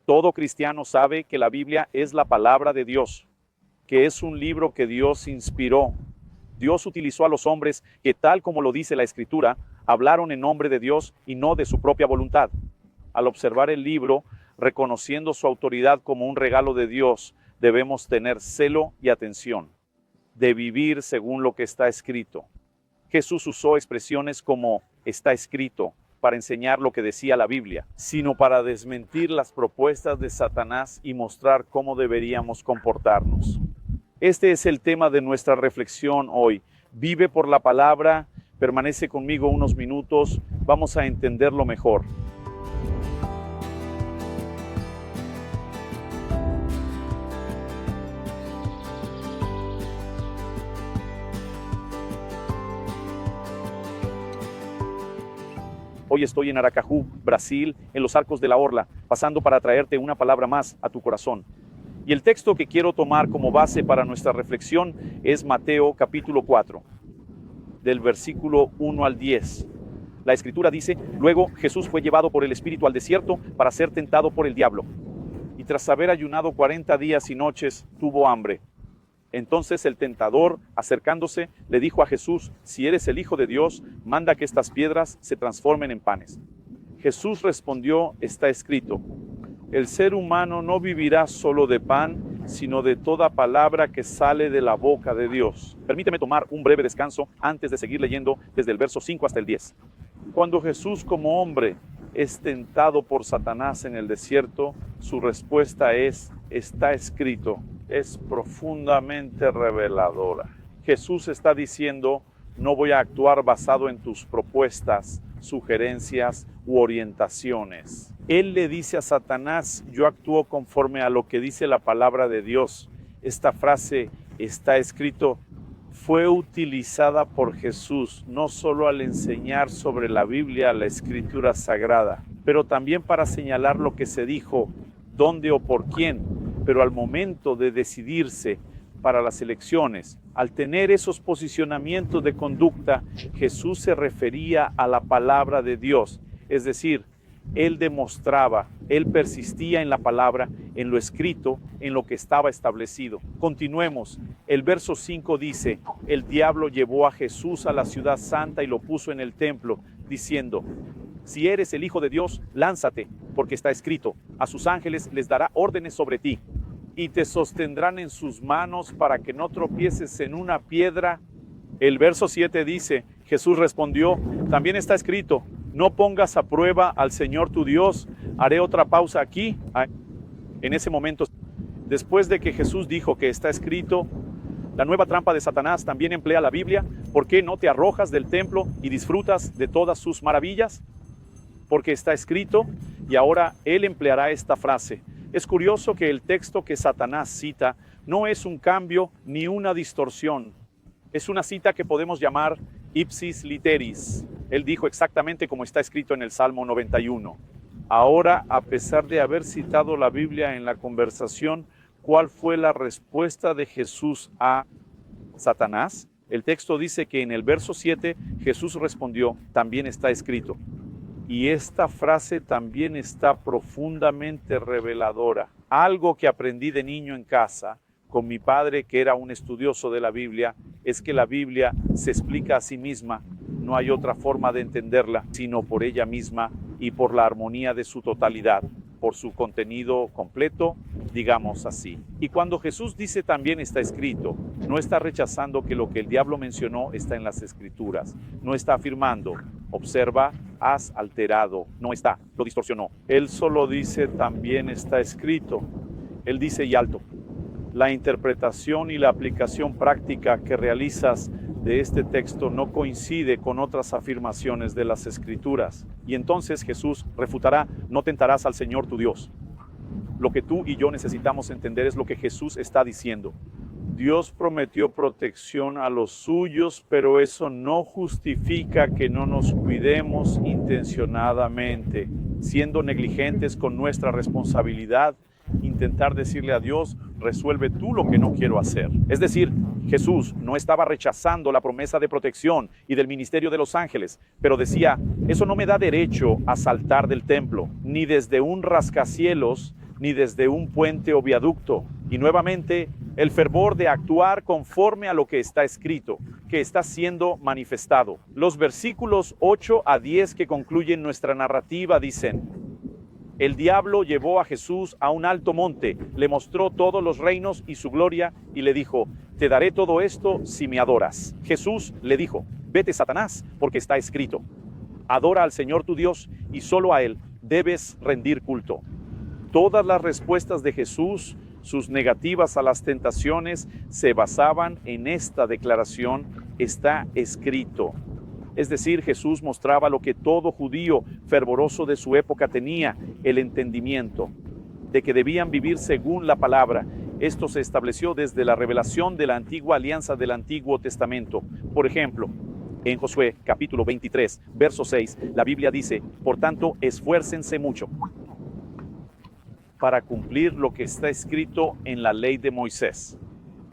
Todo cristiano sabe que la Biblia es la palabra de Dios, que es un libro que Dios inspiró. Dios utilizó a los hombres que, tal como lo dice la Escritura, hablaron en nombre de Dios y no de su propia voluntad. Al observar el libro, reconociendo su autoridad como un regalo de Dios, debemos tener celo y atención de vivir según lo que está escrito. Jesús usó expresiones como está escrito para enseñar lo que decía la Biblia, sino para desmentir las propuestas de Satanás y mostrar cómo deberíamos comportarnos. Este es el tema de nuestra reflexión hoy. Vive por la palabra, permanece conmigo unos minutos, vamos a entenderlo mejor. Hoy estoy en Aracaju, Brasil, en los Arcos de la Orla, pasando para traerte una palabra más a tu corazón. Y el texto que quiero tomar como base para nuestra reflexión es Mateo capítulo 4, del versículo 1 al 10. La Escritura dice: luego Jesús fue llevado por el Espíritu al desierto para ser tentado por el diablo. Y tras haber ayunado 40 días y noches, tuvo hambre. Entonces el tentador, acercándose, le dijo a Jesús: si eres el Hijo de Dios, manda que estas piedras se transformen en panes. Jesús respondió: está escrito, el ser humano no vivirá solo de pan, sino de toda palabra que sale de la boca de Dios. Permíteme tomar un breve descanso antes de seguir leyendo desde el verso 5 hasta el 10. Cuando Jesús como hombre es tentado por Satanás en el desierto, su respuesta es: está escrito. Es profundamente reveladora. Jesús está diciendo: no voy a actuar basado en tus propuestas, sugerencias u orientaciones. Él le dice a Satanás: yo actúo conforme a lo que dice la palabra de Dios. Esta frase, está escrito, fue utilizada por Jesús no solo al enseñar sobre la Biblia, la Escritura Sagrada, pero también para señalar lo que se dijo, dónde o por quién. Pero al momento de decidirse para las elecciones, al tener esos posicionamientos de conducta, Jesús se refería a la palabra de Dios. Es decir, Él demostraba, Él persistía en la palabra, en lo escrito, en lo que estaba establecido. Continuemos. El verso 5 dice: el diablo llevó a Jesús a la ciudad santa y lo puso en el templo, diciendo: si eres el Hijo de Dios, lánzate, porque está escrito, a sus ángeles les dará órdenes sobre ti, y te sostendrán en sus manos para que no tropieces en una piedra. El verso 7 dice: Jesús respondió: también está escrito, no pongas a prueba al Señor tu Dios. Haré otra pausa aquí. En ese momento, después de que Jesús dijo que está escrito, la nueva trampa de Satanás también emplea la Biblia. ¿Por qué no te arrojas del templo y disfrutas de todas sus maravillas? Porque está escrito, y ahora él empleará esta frase. Es curioso que el texto que Satanás cita no es un cambio ni una distorsión. Es una cita que podemos llamar ipsis literis. Él dijo exactamente como está escrito en el Salmo 91. Ahora, a pesar de haber citado la Biblia en la conversación, ¿cuál fue la respuesta de Jesús a Satanás? El texto dice que en el verso 7 Jesús respondió: también está escrito. Y esta frase también está profundamente reveladora. Algo que aprendí de niño en casa, con mi padre que era un estudioso de la Biblia, es que la Biblia se explica a sí misma. No hay otra forma de entenderla, sino por ella misma y por la armonía de su totalidad, por su contenido completo, digamos así. Y cuando Jesús dice también está escrito, no está rechazando que lo que el diablo mencionó está en las Escrituras. No está afirmando: observa, has alterado. No está, lo distorsionó. Él solo dice también está escrito. Él dice y alto. La interpretación y la aplicación práctica que realizas de este texto no coincide con otras afirmaciones de las Escrituras. Y entonces Jesús refutará: no tentarás al Señor tu Dios. Lo que tú y yo necesitamos entender es lo que Jesús está diciendo. Dios prometió protección a los suyos, pero eso no justifica que no nos cuidemos intencionadamente, siendo negligentes con nuestra responsabilidad, intentar decirle a Dios: resuelve tú lo que no quiero hacer. Es decir, Jesús no estaba rechazando la promesa de protección y del ministerio de los ángeles, pero decía: eso no me da derecho a saltar del templo, ni desde un rascacielos ni desde un puente o viaducto. Y nuevamente, el fervor de actuar conforme a lo que está escrito, que está siendo manifestado. Los versículos 8 a 10 que concluyen nuestra narrativa dicen: el diablo llevó a Jesús a un alto monte, le mostró todos los reinos y su gloria, y le dijo: te daré todo esto si me adoras. Jesús le dijo: vete, Satanás, porque está escrito: adora al Señor tu Dios, y solo a Él debes rendir culto. Todas las respuestas de Jesús, sus negativas a las tentaciones, se basaban en esta declaración: está escrito. Es decir, Jesús mostraba lo que todo judío fervoroso de su época tenía, el entendimiento de que debían vivir según la palabra. Esto se estableció desde la revelación de la antigua alianza del Antiguo Testamento. Por ejemplo, en Josué capítulo 23, verso 6, la Biblia dice: por tanto, esfuércense mucho para cumplir lo que está escrito en la ley de Moisés,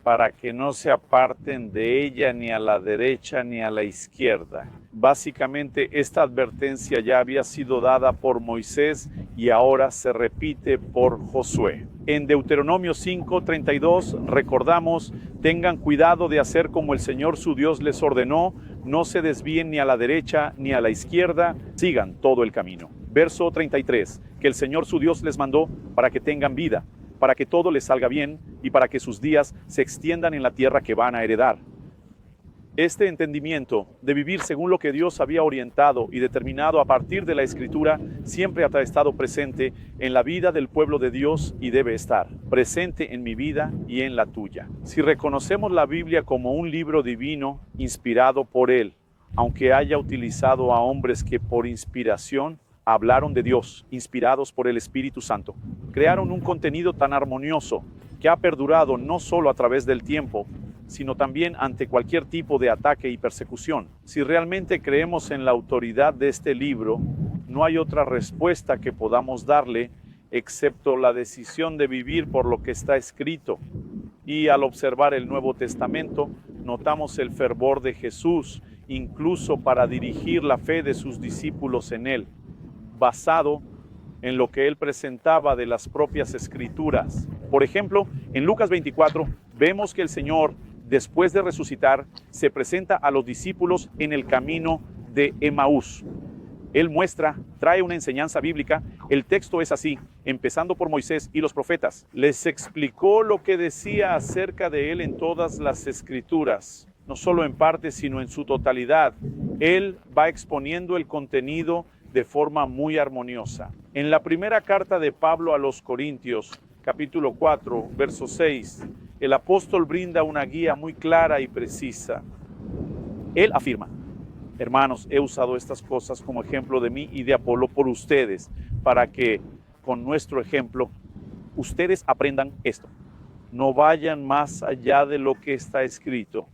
para que no se aparten de ella ni a la derecha ni a la izquierda. Básicamente, esta advertencia ya había sido dada por Moisés y ahora se repite por Josué. En Deuteronomio 5:32 recordamos: tengan cuidado de hacer como el Señor su Dios les ordenó, no se desvíen ni a la derecha ni a la izquierda, sigan todo el camino. Verso 33, que el Señor su Dios les mandó para que tengan vida, para que todo les salga bien y para que sus días se extiendan en la tierra que van a heredar. Este entendimiento de vivir según lo que Dios había orientado y determinado a partir de la Escritura siempre ha estado presente en la vida del pueblo de Dios y debe estar presente en mi vida y en la tuya. Si reconocemos la Biblia como un libro divino inspirado por Él, aunque haya utilizado a hombres que por inspiración hablaron de Dios, inspirados por el Espíritu Santo, crearon un contenido tan armonioso que ha perdurado no solo a través del tiempo, sino también ante cualquier tipo de ataque y persecución. Si realmente creemos en la autoridad de este libro, no hay otra respuesta que podamos darle excepto la decisión de vivir por lo que está escrito. Y al observar el Nuevo Testamento, notamos el fervor de Jesús, incluso para dirigir la fe de sus discípulos en Él, basado en lo que Él presentaba de las propias Escrituras. Por ejemplo, en Lucas 24, vemos que el Señor, después de resucitar, se presenta a los discípulos en el camino de Emaús. Él trae una enseñanza bíblica. El texto es así, empezando por Moisés y los profetas. Les explicó lo que decía acerca de Él en todas las Escrituras, no solo en parte, sino en su totalidad. Él va exponiendo el contenido de forma muy armoniosa. En la primera carta de Pablo a los Corintios, capítulo 4, verso 6, el apóstol brinda una guía muy clara y precisa. Él afirma: hermanos, he usado estas cosas como ejemplo de mí y de Apolo por ustedes, para que con nuestro ejemplo ustedes aprendan esto. No vayan más allá de lo que está escrito.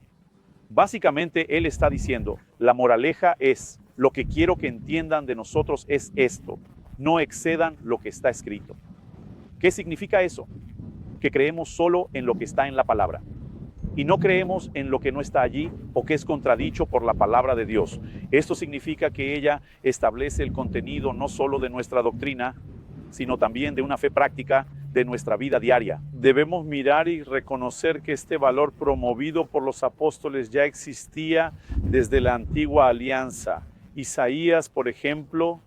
Básicamente, él está diciendo: la moraleja es, lo que quiero que entiendan de nosotros es esto: no excedan lo que está escrito. ¿Qué significa eso? Que creemos solo en lo que está en la palabra y no creemos en lo que no está allí o que es contradicho por la palabra de Dios. Esto significa que ella establece el contenido no solo de nuestra doctrina, sino también de una fe práctica de nuestra vida diaria. Debemos mirar y reconocer que este valor promovido por los apóstoles ya existía desde la antigua alianza. Isaías, por ejemplo,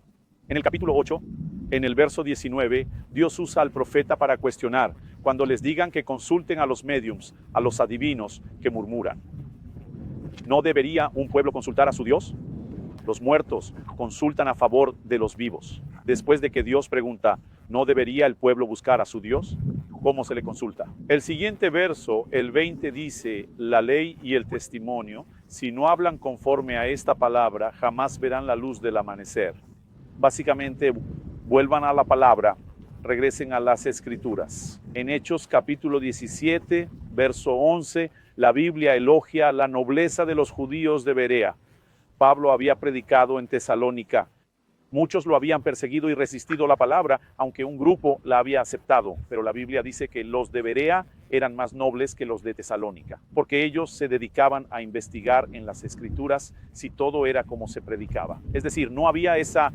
en el capítulo 8, en el verso 19, Dios usa al profeta para cuestionar cuando les digan que consulten a los médiums, a los adivinos que murmuran. ¿No debería un pueblo consultar a su Dios? Los muertos consultan a favor de los vivos. Después de que Dios pregunta: ¿no debería el pueblo buscar a su Dios? ¿Cómo se le consulta? El siguiente verso, el 20, dice: la ley y el testimonio, si no hablan conforme a esta palabra, jamás verán la luz del amanecer. Básicamente, vuelvan a la palabra, regresen a las Escrituras. En Hechos capítulo 17, verso 11, la Biblia elogia la nobleza de los judíos de Berea. Pablo había predicado en Tesalónica. Muchos lo habían perseguido y resistido la palabra, aunque un grupo la había aceptado. Pero la Biblia dice que los de Berea eran más nobles que los de Tesalónica, porque ellos se dedicaban a investigar en las Escrituras si todo era como se predicaba. Es decir, no había esa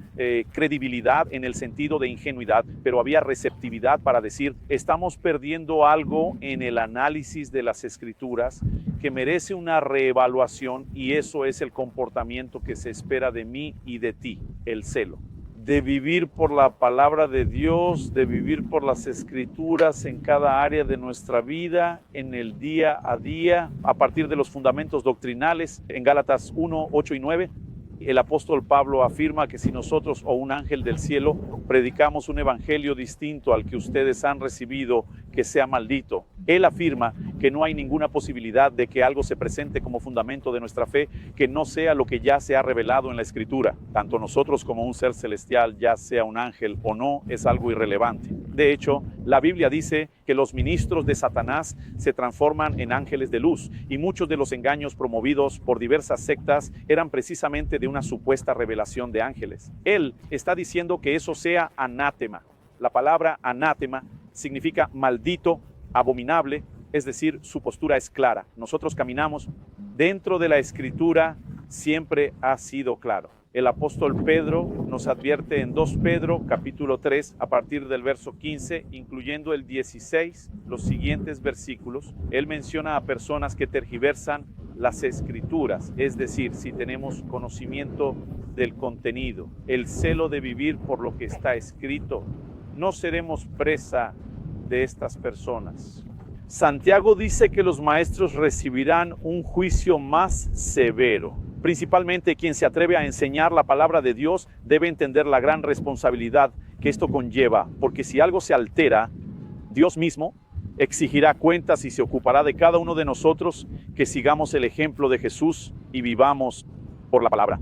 credibilidad en el sentido de ingenuidad, pero había receptividad para decir, estamos perdiendo algo en el análisis de las Escrituras que merece una reevaluación, y eso es el comportamiento que se espera de mí y de ti, el celo. De vivir por la palabra de Dios, de vivir por las Escrituras en cada área de nuestra vida, en el día a día, a partir de los fundamentos doctrinales. En Gálatas 1, 8 y 9, el apóstol Pablo afirma que si nosotros o un ángel del cielo predicamos un evangelio distinto al que ustedes han recibido, que sea maldito. Él afirma que no hay ninguna posibilidad de que algo se presente como fundamento de nuestra fe que no sea lo que ya se ha revelado en la Escritura. Tanto nosotros como un ser celestial, ya sea un ángel o no, es algo irrelevante. De hecho, la Biblia dice que los ministros de Satanás se transforman en ángeles de luz, y muchos de los engaños promovidos por diversas sectas eran precisamente de una supuesta revelación de ángeles. Él está diciendo que eso sea anátema. La palabra anátema significa maldito, abominable, es decir, su postura es clara. Nosotros caminamos dentro de la Escritura, siempre ha sido claro. El apóstol Pedro nos advierte en 2 Pedro capítulo 3 a partir del verso 15, incluyendo el 16, los siguientes versículos. Él menciona a personas que tergiversan las Escrituras, es decir, si tenemos conocimiento del contenido, el celo de vivir por lo que está escrito, no seremos presa de estas personas. Santiago dice que los maestros recibirán un juicio más severo. Principalmente quien se atreve a enseñar la palabra de Dios debe entender la gran responsabilidad que esto conlleva, porque si algo se altera, Dios mismo exigirá cuentas y se ocupará de cada uno de nosotros que sigamos el ejemplo de Jesús y vivamos por la palabra.